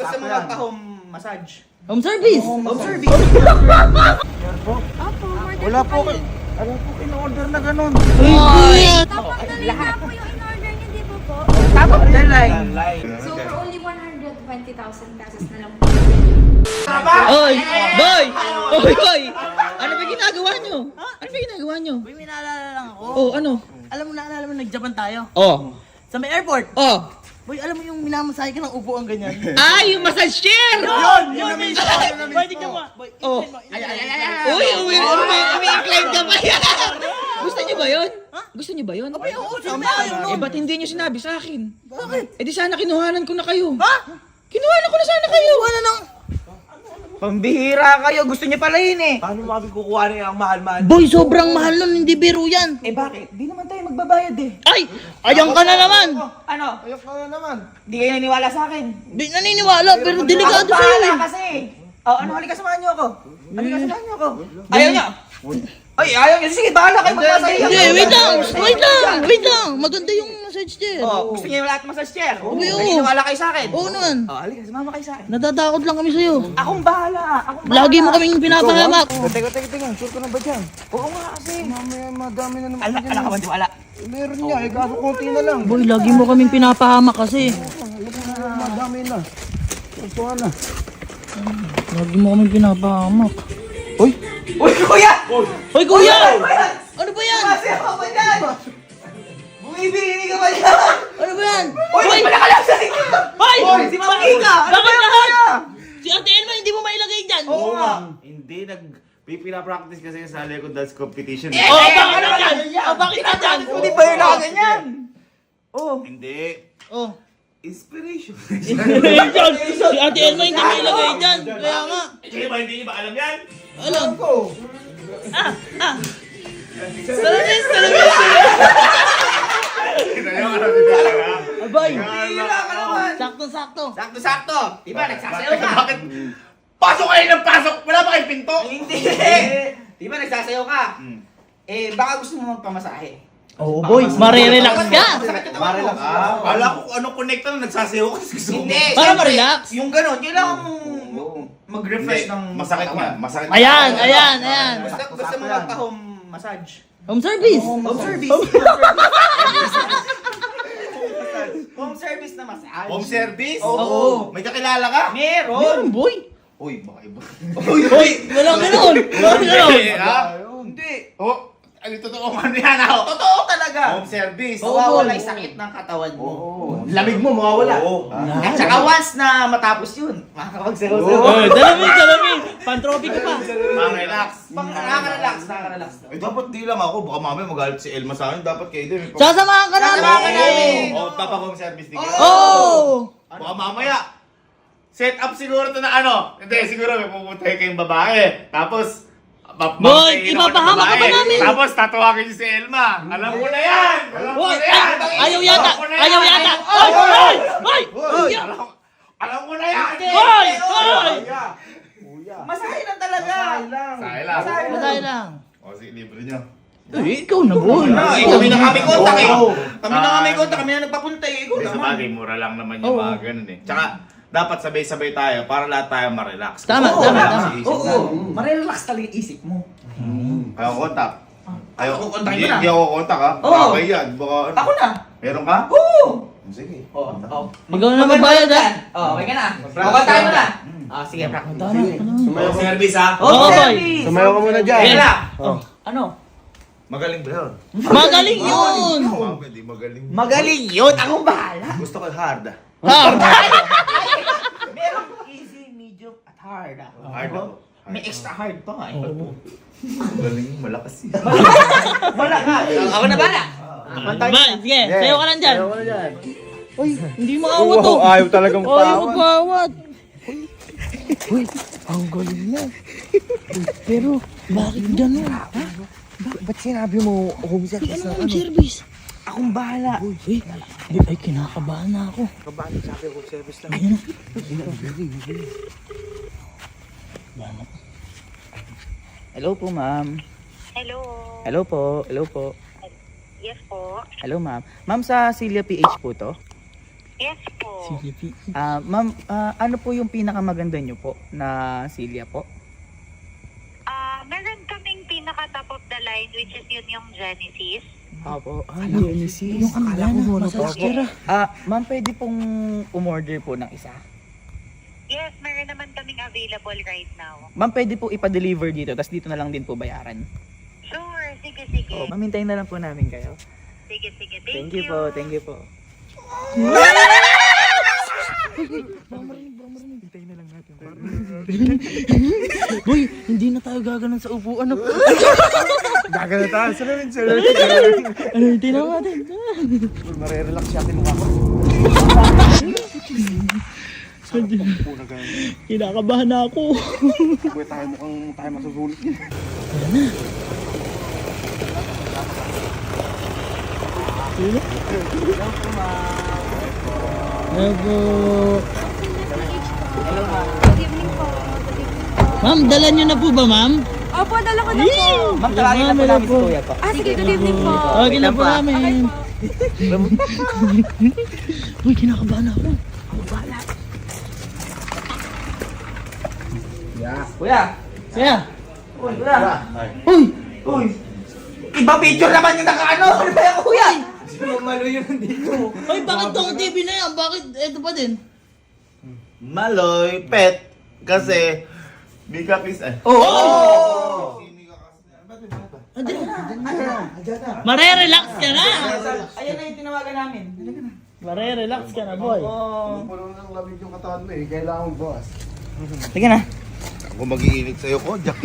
gusto mo magpa-home massage? Home service! Home service! Wala po kayo. Alam po in-order na ganun. Tapos na lang po yung in-order niyo, di ba po? Tapos deadline. So for only 120,000 pesos na lang po. Oy! Boy! Oy, boy! Ano ba ginagawa nyo? Ano ba ginagawa nyo? Uy, may naalala lang ako. Oh, ano? Alam mo, naalala mo, nag-Japan tayo. Oh. Sa may airport. Oh. Boy, alam mo yung minamasahe ka ng upuan ganyan? Ay, yung massage chair! Yun! Boy, tignan mo. Boy, Oh. ay. Uy, umi-incline ka pa yan! Gusto nyo ba yun? Gusto nyo ba yun? Boy, oo, sino may ayaw nun? Eh, ba't hindi nyo sinabi sa akin? Bakit? Eh, di sana kinuhanan ko na kayo. Ha? Kinuhanan ko na sana kayo. Wala nang... Pambihira kayo, gusto niya pala yun eh. Paano mo kami kukuha na yung mahal-mahal? Boy, sobrang mahal nun, hindi biro yan. Eh bakit? Di naman tayo magbabayad eh. Ay! Ayang ka na naman! Ano? Ayok ka na naman. Di kayo naniniwala sa akin. Di naniniwala, pero delikado Ako sa'yo bahala eh. kasi. Oh, ano, halika samahan niyo ako. Halika samahan niyo ako. Ayaw niya. Ay, ayaw niya. Sige, bahala kayo magmasahe. Hindi, wait lang. Maganda yung massage chair. Oh, gusto niya lahat massage chair. Oo, Oo. naniniwala kayo sa akin. Oo naman. Oh, halika, sumama kayo sa akin. Nadadakot lang kami sa'yo. Akong bahala. Akong bahala. Lagi mo kaming pinapahamak. Teka. Sure ka na ba dyan? Oo nga kasi. Mamaya madami na naman Alam ka ba, wala. Meron niya, eh kaso konti na lang. Boy, lagi mo kaming pinapahamak kasi. Madami na. Gusto ka na. Lagi mo kaming pinapahamak. Uy! Uy, kuya! Hoy, kuya! Ano ba yan? Kasi ako ba dyan? Bumibili ka ba dyan? Ano ba yan? Uy, wala ka lang sa likod! Hoy! Si Makika! Ano Bakit ba yan, lahat? kuya? Si Ate Elma, hindi mo mailagay dyan. Oo nga. Hindi, pinapractice kasi sa Lekod Dance Competition. Oh, bakit na dyan? Oh, bakit na dyan? Hindi ba yun nakaganyan? Oh. Hindi. Oh. Inspiration. Si Ate Elma, hindi mailagay dyan. Kaya nga. Hindi ba alam yan? Alam. Salamis! Abay! Hira ka naman. Sakto-sakto. Sakto-sakto. Diba, nagsasayaw ka? Bakit? Pasok kayo ng pasok! Wala ba kayong pinto? Hindi. Diba, nagsasayaw ka? Eh, baka gusto mo magpamasahe. Oo, boy. Marirelax ka. Marelax. Kala ko anong connecta na nagsasayaw ko kasi gusto ko. Hindi. Para siyempre, ma-relax. Yung gano'n, kailangan mong mag-refresh ng... Masakit nga. Masakit. Ayan. Gusto mo magpa-home massage? Home service. Home service. Home service na massage. Home service? Oo. May kakilala ka? Meron. Boy. Uy, baka iba. Boy. Walang ganun. Walang ganun. Ha? Hindi. Oh, ano totoo man yan ako? Totoo talaga. Home service. Mawawala yung sakit ng katawan mo. Lamig mo, mawawala. Oo. At saka once na matapos yun, makakapagsayaw-sayaw. Dalamin. Pantropic ka pa. Pang-relax. Nakaka-relax. Eh, dapat di lang ako. Baka mamaya magalit si Elma sa akin. Dapat kayo din. Sasamahan ka namin. Sasamahan ka namin. Oo, papa-home service din kayo. Oh. Baka mamaya, set up siguro to na ano. Hindi, siguro may pupunta kayong babae. Tapos, Boy, ipapahamak ka ba namin? Tapos, tatuwagin niyo si Elma. Alam mo na yan! Alam mo Boy, na yan! ayaw yata. Alam mo na yan! Ayaw yata. Hoy! Alam mo na yan! Hoy! Masahe lang talaga. Sahi lang. Masahe lang. O, sige, libre niyo. Eh, ikaw na, boy. Kami na kami kontak eh. Kami na kami kontak, kami na nagpapunta eh. Ikaw Sa naman. bagay, mura lang naman yung mga ganun eh. Tsaka, dapat sabay-sabay tayo para lahat tayo ma-relax. Tama. Oo. Marelax talaga yung isip mo. Ayaw kontak. Ayaw Ako, kontakin mo na. Hindi ako kontak ha. Oo. Okay yan. Baka ano. Ako na. Meron ka? Oo. Sige. Oo. Ikaw na magbayad, ha? Oo, okay ka na. Kontakin mo na. Ah, sige, Frank. Home service ha? Oo, boy. service. Sumayaw ka muna dyan. Sige na. Ano? Magaling ba yun? Magaling yun. Hindi magaling. Magaling yun. Akong bahala. Gusto ko hard ah. Meron easy, medium, at hard. Hard ako. May extra hard pa nga eh. Magaling, malakas yan. Wala ka. Ako na bala. Bye. Sige, sayo ka lang dyan. Sayaw ka na dyan. Uy, hindi maawat to. Ayaw talagang Ayaw patawan. magpawat. Uy, ang galing mo. Pero, bakit ganun? Ha? Ba't sinabi mo home service na Home service. Akong bahala. Uy, ay kinakabahan na ako. Kabahan sabi home service lang. Ayun. Hello po, ma'am. Hello. Hello po. Hello po. Yes po. Hello, ma'am. Ma'am, sa Celia PH po to? Yes po. Ma'am, ano po yung pinakamaganda nyo po na silya po? Meron kaming pinaka-top of the line, which is yun yung Genesis. Opo. Yung akala ko massage chair. Ma'am, pwede pong umorder po ng isa. Yes, meron naman kaming available right now. Ma'am, pwede po ipa-deliver dito, tapos dito na lang din po bayaran. Sure, sige. Oh, mamintayin na lang po namin kayo. Sige. Thank you po, thank you po. Boy, hindi na tayo gaganon sa upuan. Gagana tayo. Salamin. Ano yung tinawa natin? Marerelax siya ating mukha ko. Kinakabahan na ako. Kuya tayo mukhang tayo masusulit niya. Bravo. Good evening po. Good evening po. Ma'am, dala nyo na po ba, ma'am? Opo, dala ko na po. Ma'am, tawagin na po namin si Kuya po. Sige, good evening po. Okay na po namin. Uy, kinakabahan ako. Kuya! Kaya, Uy, Kuya! uy, Uy! Ibang picture naman yung nakaano! Ano ba yung Kuya? Malo yun dito. uy, bakit tong TV na yan? Bakit ito pa din? Maloy, pet. Kasi, Bika is Oo! Marerelax ka na. Ayan na yung tinawagan namin. Marerelax ka na, boy. Oo. Puno ng lamig yung katawan mo eh. Kailangan mo boss. Sige na. Ako mag-iinit sa'yo ko, Jack.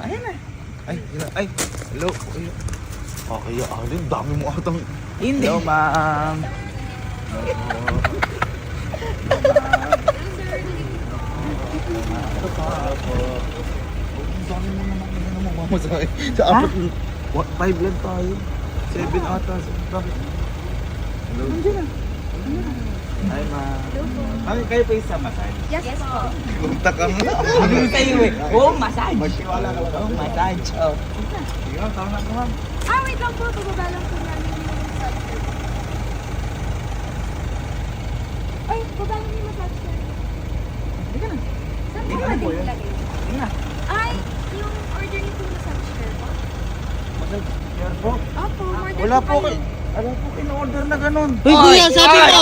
Ayan na. Ay, hello. Okay, Alin, dami mo atang... Hindi. Hello, ma'am. Sa apat, 5 lang tayo. 7 ata. Bakit? Hello. Ay, ma'am. Ay, kayo pa isa massage. Yes po. Punta ka nga. Hindi tayo eh. Oo, massage. Oo, massage. Oh. Wait lang po. Pababa lang po namin yung massage chair. Ay, baba lang yung massage chair. Sige na. Saan po natin ilagay? Sige na. Ay, yung order niyo po massage chair po? Sure po. Opo, order Wala po kayo. Alam po, in-order na ganun. Uy, kuya, sabi mo.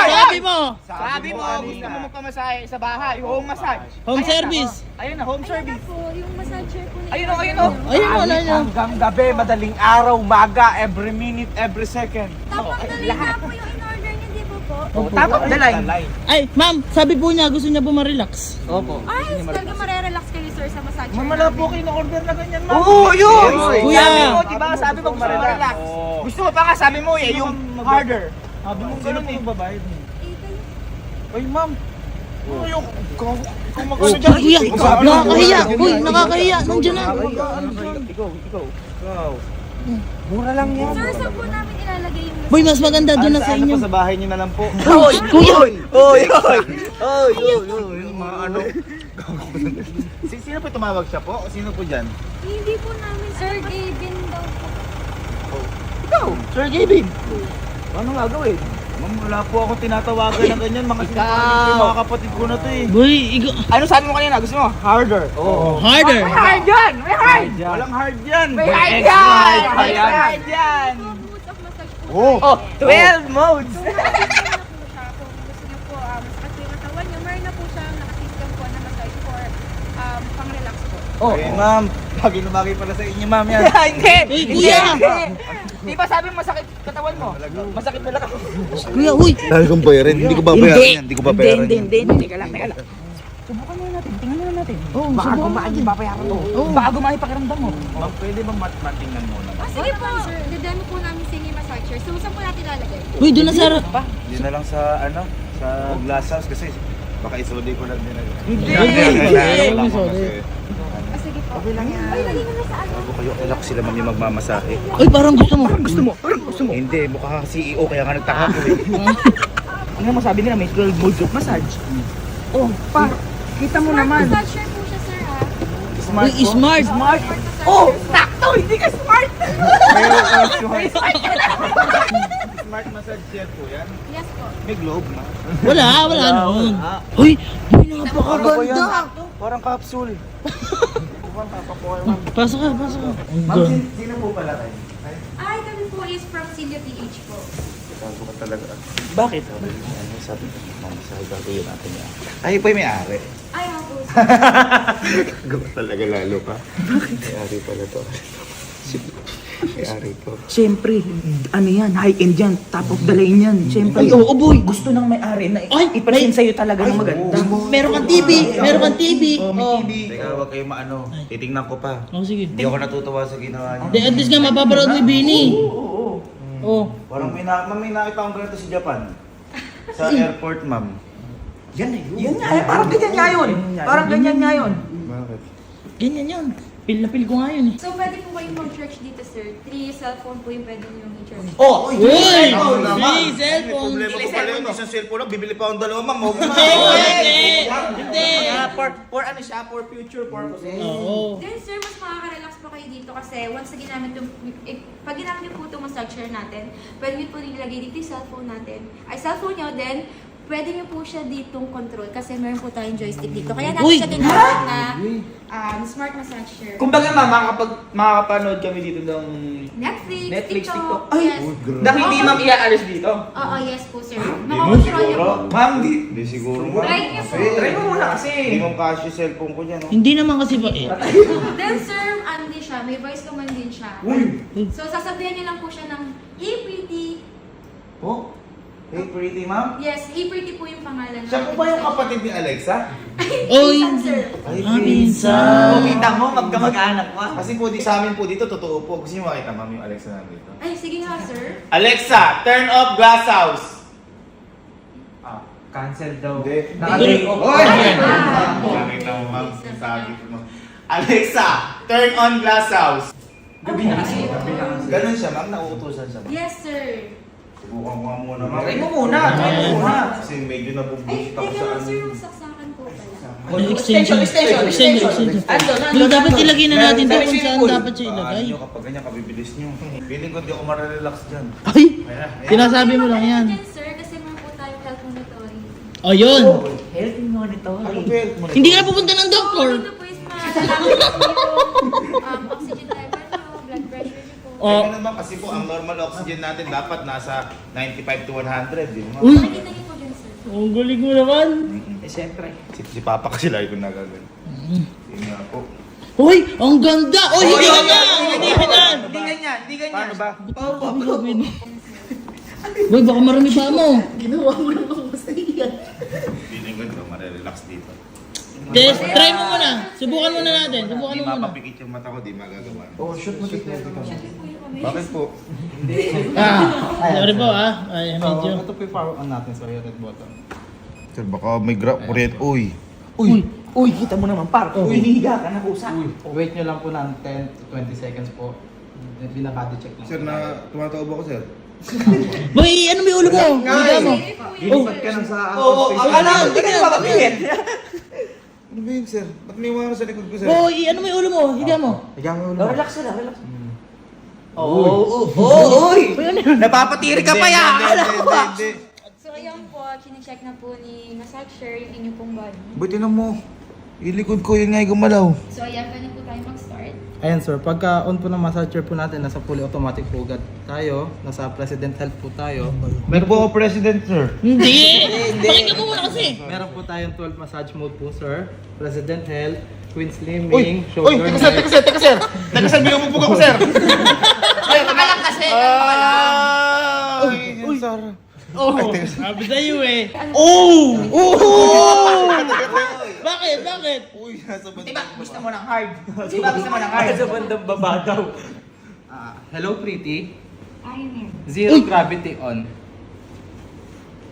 Sabi mo. Sabi mo, gusto mo magpamasahe sa bahay. Home massage. Home Ayan service. na, Ayun na, home Ayun na service. po, yung massage chair po na Ayun o, ayun o. Ayun, wala na. Hanggang gabi, madaling araw, maga, every minute, every second. Tapos dali na po yung in-order niyo, di ba po? Oh, top of the line. Ay, ma'am, sabi po niya gusto niya po ma-relax. Opo. Ay, talaga marerelax kayo sir sa massage chair. Mamala po kayo na-order na ganyan, ma'am. Oo, yun! Kuya. Sabi mo, diba? Sabi mo, gusto mo relax. Gusto mo pa nga, sabi mo eh, yung harder. Sabi mo, ganun eh. babayad mo? Eh, kayo. Ay, ma'am. Yung... Kung Oh, kuya, nakakahiya. Uy, nakakahiya. Nandiyan na. Ikaw. Mura lang yan. Sir, saan po namin ilalagay yung Boy, mas maganda doon na sa inyo. Sa bahay niyo na lang po. Uy, kuya. Yung mga ano. Sino po tumawag siya po? O sino po dyan? Hindi po namin, Sir Gavin daw po. Ikaw, Sir Gavin. Ano nga gawin? Ma'am, wala po ako tinatawagan ng ganyan. Mga sinungaling ko, mga kapatid ko na to eh. Boy, Ano sabi mo kanina? Gusto mo? Harder. Oo. harder. Hard yan! May hard! Walang hard yan. May hard Extra yan! hard pa May yan. hard yan! So, mood of massage po. Oh. Oh, 12 modes! So, meron na po siya. Kung gusto niyo po, mas yung katawan niyo, meron na po siya nakasystem po na massage for pang-relax po. Oh, Ay, ma'am. Bagay na bagay pala sa inyo, ma'am yan. hindi! Uy, Hindi! kuya. Di ba sabi mo masakit katawan mo? Masakit pala ka. Kuya, uy. Dahil kong bayarin, hindi ko babayaran yan. Hindi ko babayaran yan. Hindi. Teka lang. Subukan muna natin. Tingnan muna natin. Oh, Baka subukan gumaan natin. yung babayaran mo. Baka gumaan yung pakiramdam mo. Ma'am, pwede bang matingnan muna? Sige po, sir. Didemo po namin sa inyo yung massage chair. So, saan po natin ilalagay? Uy, doon na sa... Hindi na lang sa sa glass house kasi baka isodi ko lang din. Hindi. Sige po. Okay lang yan. Ay, lagay mo na sa ano. Bago kayo, kailangan ko sila mami magmamasahe. Uy, parang gusto mo. Gusto mo. Hindi, mukha kang CEO kaya nga nagtaka ko eh. Ano mo sabi nila may 12 modes of massage. Oh, pa. Kita mo naman. Massage chair po siya, sir, ha? Uy, smart. Smart. Oh, sakto. Hindi ka smart. May smart. Smart massage chair po yan. Yes po. May globe na. Wala nun. Hoy, boy, napakaganda. Parang capsule. Pasok ka, pasok ka. Ma'am, sino po pala kayo? Ay, kami po is from Celia PH po. Bago ka talaga. Bakit? Sabi ko, ma'am, sabi ko natin yan. Ay, po yung may-ari. Ay, ako po. Gawa talaga lalo ka. May-ari pala to. May-ari to. Siyempre, ano yan, high-end yan, top of the line yan. Siyempre, Ay, oo, boy. gusto ng may-ari na Ay, ipresent sa'yo talaga ng maganda. Meron kang TV, meron kang TV. Oh. Teka, huwag kayo maano. Titingnan ko pa. Oh, sige. Hindi ako natutuwa sa ginawa niyo. Di, at least nga mapapanood mo yung Bini. Oh. Parang may nakita akong ganito sa Japan. Sa airport, ma'am. Yan nga, parang ganyan nga yun. Parang ganyan nga yun. Bakit? Ganyan yun. Pil na pil ko nga yun eh. So, pwede po kayong mag-charge dito, sir. 3 cellphone po yung pwede nyo i-charge. Oh, Uy! May Cellphone! problema ko pala yun. Isang cellphone lang, bibili pa akong dalawa, ma'am. Huwag mo. Hindi! for ano siya, for future purposes. Oo. Then, sir, mas makaka-relax pa kayo dito kasi once na ginamit yung, pag ginamit niyo po itong massage chair natin, pwede niyo po nilagay dito yung cellphone natin. Ay, cellphone niyo, then, pwede niyo po siya ditong control kasi meron po tayong joystick dito. Kaya natin Uy! siya tinawag na smart massage chair. Kumbaga makakapanood kami dito ng Netflix, TikTok. Yes. Dahil hindi ma'am iaalis dito. Oo, yes po, sir. Makakontrol niyo po. Ma'am, di siguro, ma'am. Try niyo po. Try mo muna kasi. Hindi mo cash yung cellphone ko dyan, no? Hindi naman kasi ba eh. Then, sir, ano din siya, may voice command din siya. So, sasabihan niyo lang po siya ng, hey, pretty. Oh? Hey, pretty, ma'am? Yes, hey, pretty po yung pangalan. Siya po ba yung kapatid ni Alexa? Oy! Minsan, sir. Ay, minsan. Kumita mo, magkamag-anak mo. Kasi po, sa amin po dito, totoo po. Gusto niyo makita, ma'am, yung Alexa namin dito. Ay, sige nga, sir. Alexa, turn off glass house. Cancel daw. Hindi. Naka-take off. Oy! Nakita mo, ma'am, sabi ko mo. Alexa, turn on glass house. Ganun siya, ma'am. Nauutusan siya, ma'am. Yes, sir. Subukan ko nga muna, ma'am. Try mo muna. Try mo muna. Kasi medyo Ay, nabubusit ako teka sa lang, ano. sir, yung saksakan po pala. Extension. Yung dapat ilagay na natin doon kung saan dapat siya Paano ilagay. nyo kapag ganyan, kabibilis nyo. Feeling ko di ako mararelax dyan. Ay! Sinasabi mo lang yan. Yes, sir, kasi meron po tayo health monitoring. O yun! Health monitoring. Ano belt mo? Hindi ka na pupunta ng doktor. Dito po is malalaman yung oxygen level nyo, blood pressure nyo po. Oh. Kaya naman kasi po, ang normal oxygen natin dapat nasa 95 to 100. Di ba? Uy! Makikita niyo po dyan, sir. Ang galing mo naman. Eh, siyempre. Si Papa kasi lagi ko nagagano. Yun nga po. Uy! Ang ganda! Uy! Hindi ganyan! Hindi ganyan! Hindi ganyan, hindi ganyan. Paano ba? Boy, baka marami pa mo. Feeling ko di ako mararelax dito. Test, try mo muna. Subukan muna natin. Subukan Di mo muna. mapapikit yung mata ko, di magagawa. Oh, shoot mo dito. Bakit po? Sorry po ah. Ay, medyo. Ito po yung power on natin sa red button. Sir, baka may kuryente. Uy! Uy, kita mo naman, par. Uy, hinihiga ka na kusa. Wait nyo lang po ng 10 to 20 seconds po. Binabody check lang. Sir, tumataob ako, sir. Boy, ano may ulo mo? Higa mo. Gilipat ka na sa Oo, ano, hindi ka na mapapigil. Ano ba yun, sir? Ba't may iwanan sa likod ko, sir? Boy, ano may ulo mo? Higa mo. Higa mo Oh, relax na, relax. Uy! Napapatiri ka pa ya! Akala ko ba? Hindi. So, ayan po, chinecheck na po ni massage chair yung inyong pong body. Buti na mo. Yung likod ko, yun nga yung gumalaw. So, ayan, pwede po tayo mag-start. Ayan sir, pagka on po ng massager po natin, nasa fully automatic po agad tayo. Nasa President Health po tayo. Meron po ako president, sir. Hindi! Pakinggan mo muna kasi. Meron po tayong 12 massage mode po sir. President Health, Queen Uy! Slimming, Uy! Shoulder Teka, sir! Teka, sir! Teka, sir! Teka, sir! Binubugbog ako, sir! Ay, makalang kasi. Uy! Uy! Sara. Oh, sabi sa'yo eh. Oh! Oh! Bakit? Bakit? Uy! Nasa Di bandang ba, gusto mo ng hard? Di ba, gusto mo ng hard? Sa bandang baba daw. Hello pretty. I am in. Zero gravity on.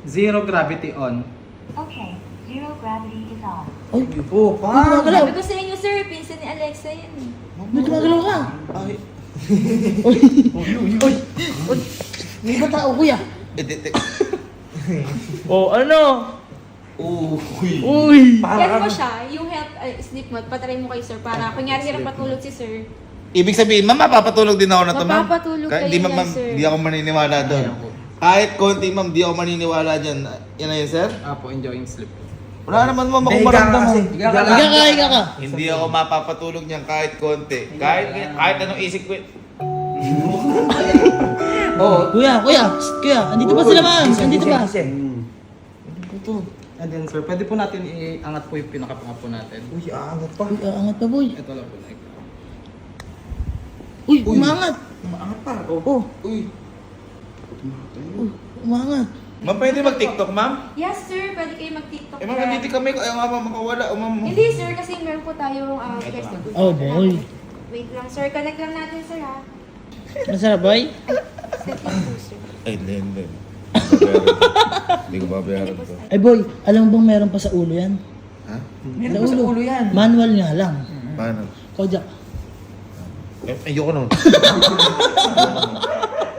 Zero gravity on. Okay, zero gravity is on. Oh, Gumagalaw. Sabi ko sa inyo, sir, pinsan ni Alexa yan eh. May gumagalaw ka. Ay! May ba tao kuya? Oh, ano? Uy! Uy! Yan mo siya, yung health sleep mode, patry mo kayo, sir, para kunyari hirap patulog si sir. Ibig sabihin, ma'am, mapapatulog din ako na to, ma'am. Mapapatulog kayo Hindi, yan, ma'am, sir. hindi ako maniniwala doon. Kahit konti, ma'am, di ako maniniwala dyan. Yan na yun, sir? Apo, enjoying sleep. Wala naman, ma'am, ako Higa ka maramdaman. kasi. Higa ka. Hindi ako mapapatulog niyan kahit konti. Kahit anong isip ko. Kuya, andito ba sila ma'am? Andito ba? And then sir, pwede po natin iangat po yung pinakapanga po natin. Uy, aangat pa. Uy, angat pa boy. Ito lang po like. Uy, umangat. Umaangat pa. Uy, umangat. Ma'am, pwede mag-TikTok, ma'am? Yes, sir. Pwede kayo mag-TikTok. Eh, ma'am, nandito kami. Ayaw nga, ma'am, makawala. O, ma'am. Hindi, sir. Kasi meron po tayong festival. Oh, boy. Wait lang, sir. Connect lang natin, sir, ha? Masarap boy? Setting po, sir. Ay, Len. Hindi ko babayaran to. Ay boy, alam mo bang meron pa sa ulo yan? Ha? Meron pa sa ulo yan. Manual nga lang. Paano? Kojak. Ayoko naman.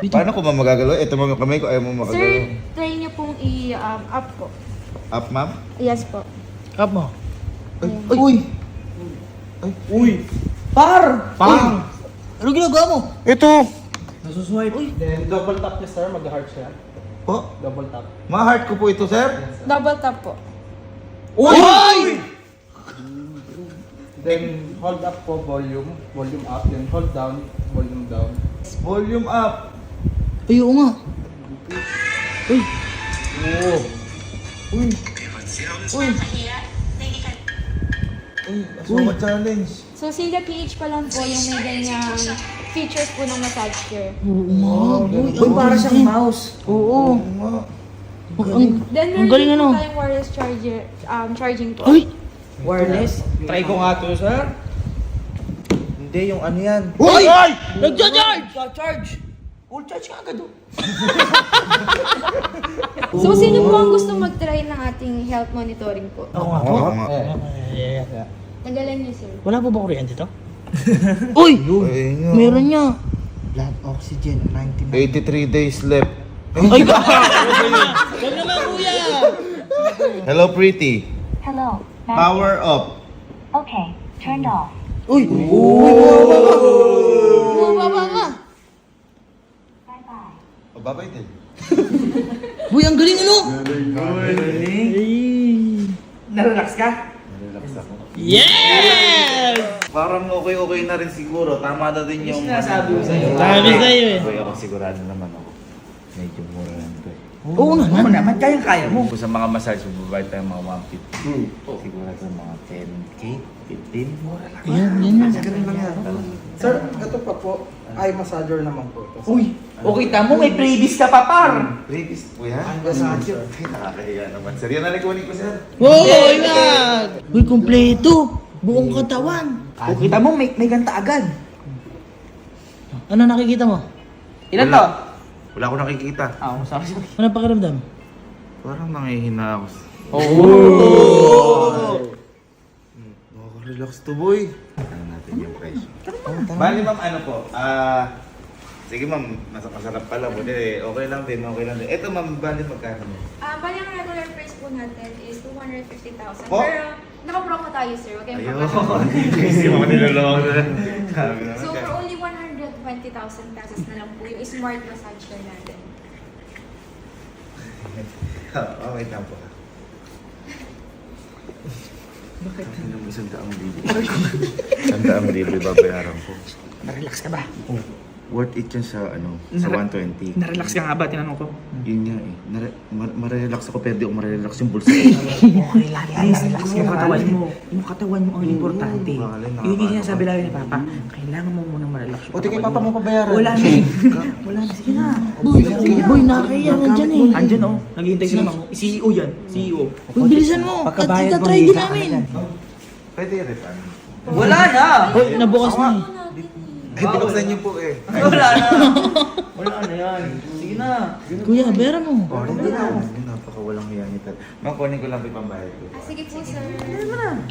Paano ko ba magagalaw? Ito mga kamay ko, ayaw mo Sir, makagalaw. try niyo pong i-up po. Up, ma'am? Yes po. Up mo. Uy! Par! Ano ginagawa mo? Ito! Nasuswipe. Then double tap niya sir, mag-heart siya. Po? Double tap. Ma-heart ko po ito, sir. Double tap po. Uy! Then hold up po volume, volume up, then hold down, volume down. Volume up. Ay, oo nga. Uy, Asuma challenge. So, Sila PH pa lang po yung may ganyang features po ng massage chair. oo nga. Uy, para siyang mouse. Oo. Then, Ang galing meron din ano? po tayong wireless charger, charging po. Uy! Wireless. Try ko nga to, sir. Hindi, yung ano yan. Uy! Nagja-charge! Charge! Full charge ka agad, oh. So, sino po ang gusto mag-try ng ating health monitoring po? Oo nga po. Oo nga. Tagalan niyo, sir. Wala po ba kuryente to? Uy! Ay, nga. Meron niya. Blood oxygen, 99. 83 days left. Ay, Huwag naman kuya! Hello, pretty. Hello. Power up. Okay, turned off. Uy! Bumaba ka! Bye-bye. O, babay din. Uy, ang galing ano? Narelax ka? Relax ako. Yes! Parang okay na rin siguro. Tama na din yung... Sinasabi ko sa'yo. Sabi sa'yo eh. Okay, ako sigurado naman ako. Medyo mura lang to eh. Oo Ano naman. naman, kayang-kaya mo. Kung sa mga massage, mababayad tayo mga 150. Sigurado mga 10K, 15. Mura lang. Yan. Sir, ito pa po, eye massager naman po ito. Uy, okay tamo, may previous ka pa, par. Previous po yan. Ang massager. Ay, nakakahiya naman. Sir, yan na kunin ko, sir. Wow! Yan! Uy, kumpleto! Buong katawan. Okay tamo, may ganta agad. Ano nakikita mo? Ilan to? Wala ko nakikita. Sorry. Ano pakiramdam? Parang nangihina ako. Relax to, boy. Ano natin yung presyo? Bali, ma'am, ano po? Sige, ma'am, masarap pala mo. Okay lang din. Ito, ma'am, bali magkano mo? Bali ang regular price po natin is 250,000. Po? Pero, naka-promo tayo, sir. Huwag kayong Ayun. papasok. Kasi mo niloloko na. Sabi naman So, ka. for only 120,000 pesos na lang po yung smart massage chair natin. Okay, lang po. Bakit? Isang daang libre. Isang daang libre babayaran ko. Narelax ka ba? Worth it yan sa sa 120. Narelax ka nga ba? Tinanong ko. Yun nga eh. Marelax ako pero di ako marelax yung bulsa. Okay lang yan. Narelax yung katawan mo. Yung katawan mo ang importante. Yun yung sinasabi lagi ni Papa. Kailangan mo munang marelax yung O, di kay katawan papa mo pabayaran. Wala na eh. Wala na. Sige na. Boy, nakakaya na dyan eh. Andyan oh. Naghihintay sila mga CEO yan. CEO. Uy, bilisan mo. At itatry din namin. Pwede refund. Wala na! Uy, nabukas na eh. Ay, binuksan niyo po eh. Wala na. Wala na yan. Sige na. Kuya, bera mo. Hindi na ako. Napakawalang hiya nito. Ma'am, kunin ko lang po yung pambayad ko. Sige po, sir.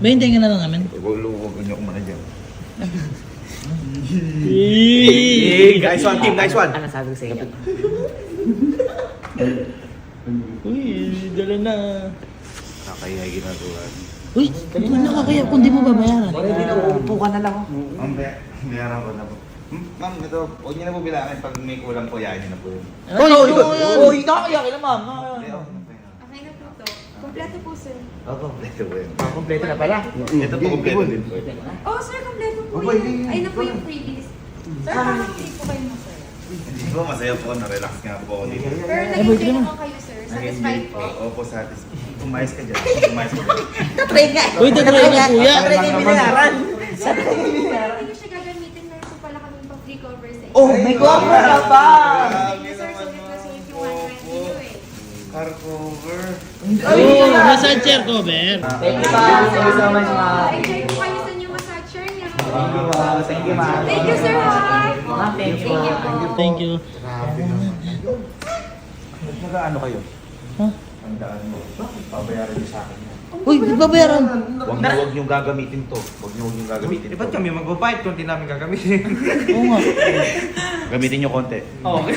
Bahintayin ka na lang namin. Huwag niyo kumana dyan. Nice one, team. Nice one. Ano sabi ko sa inyo? Uy, dala na. Nakakaya ginagawa. Uy, hindi nakakaya kung di mo babayaran. Hindi na uupo ka na lang. Ma'am, bayaran ko na po. Ma'am, ito, huwag niyo na po bilangin. Pag may kulang po, yain niyo na po yun. Uy, nakakayak na ma'am. Okay na po to. Kompleto po, sir. Oo, kompleto po yun. Kompleto na pala. Ito po, kompleto din po. Oh, sir, kompleto po yun. Ayun na po yung freebies. Sir, kakapit po kayo mo, sir. Hindi po, masaya po. Na-relax nga po ako dito. Pero nag-enjoy naman kayo, sir. Satisfied po. Opo, satisfied. Umayos ka dyan. Umayos ka dyan. Tatry nga. Uy, tatry niya, kuya. Tatry nga yung binayaran. Pero hindi siya gagamitin na po pala kami pang free cover sa inyo. Oh, may cover ka pa! Thank you, sir. Sulit na sulit yung 120 eh. Car cover. Oh, massage chair cover. Thank you, ma'am. Thank you so much, ma'am. Enjoy po kayo sa new massage chair niyo. Thank you, ma'am. Thank you, ma'am. Thank you, sir, ha? Ma'am, thank you. Thank you po. Thank you. Nag-ano kayo? Huh? Ang daan mo. Babayaran niyo sa akin yan. Uy, di ba bayaran? Huwag niyo gagamitin to. Huwag niyo gagamitin Di ba't to. kami magpapayat kung di namin gagamitin? Oo nga. Gamitin niyo konti. Okay.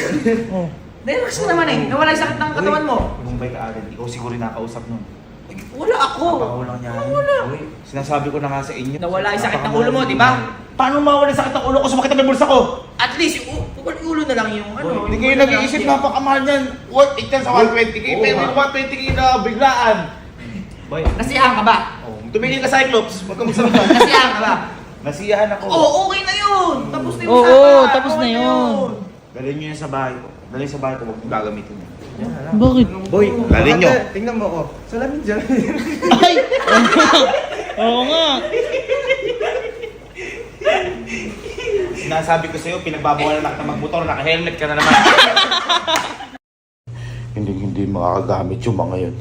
Oh. Relax ka naman eh. Nawala yung sakit ng katawan mo. Mumbai ka agad. Ikaw siguro yung nakausap nun. Wala ako. Papakulang niya. Wala. Sinasabi ko na nga sa inyo. Nawala yung sakit ng ulo mo, di ba? Paano mawala yung sakit ng ulo ko? Sumakit ang bulsa ko. At least, yung ulo na lang yung ano. Hindi kayo nag-iisip, napakamahal niyan. What? Itan sa 120k. Pero yung 120k na biglaan. Boy, Nasiyahan ka ba? tumingin ka Cyclops. Huwag ka magsalita. Nasiyahan ka ba? Nasiyahan ako. Oo, okay na yun. Tapos na yung Oo, usapan. tapos na Okay yun. Dalhin niyo yan sa bahay ko. Dalhin sa bahay ko. Huwag mong gagamitin yan. Bakit? Boy, Dalhin niyo. Tingnan mo ako. Salamin dyan. Ay! Oo nga. Sinasabi ko sa'yo, pinagbabawalan na kita magmotor. Naka-helmet ka na naman. Hindi makakagamit yung mga yun.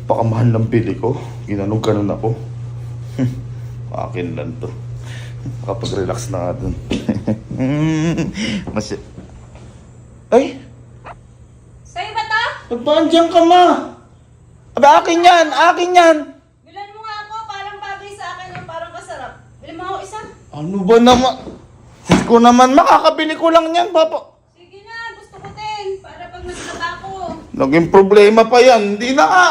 Pakamahal ng bili ko. Ginanong-ganon ako. Akin lang to. Makapag-relax na nga dun. Ay! Sa'yo ba to? Pagpaandyan ka, ma! Aba, akin yan! Akin yan! Bilan mo nga ako. Parang bagay sa akin yung parang kasarap. Bilan mo ako isa. Ano ba naman? Ko naman, makakabili ko lang yan, papa. Sige na, gusto ko din. Para pag nagtata ako. Naging problema pa yan. Hindi na nga.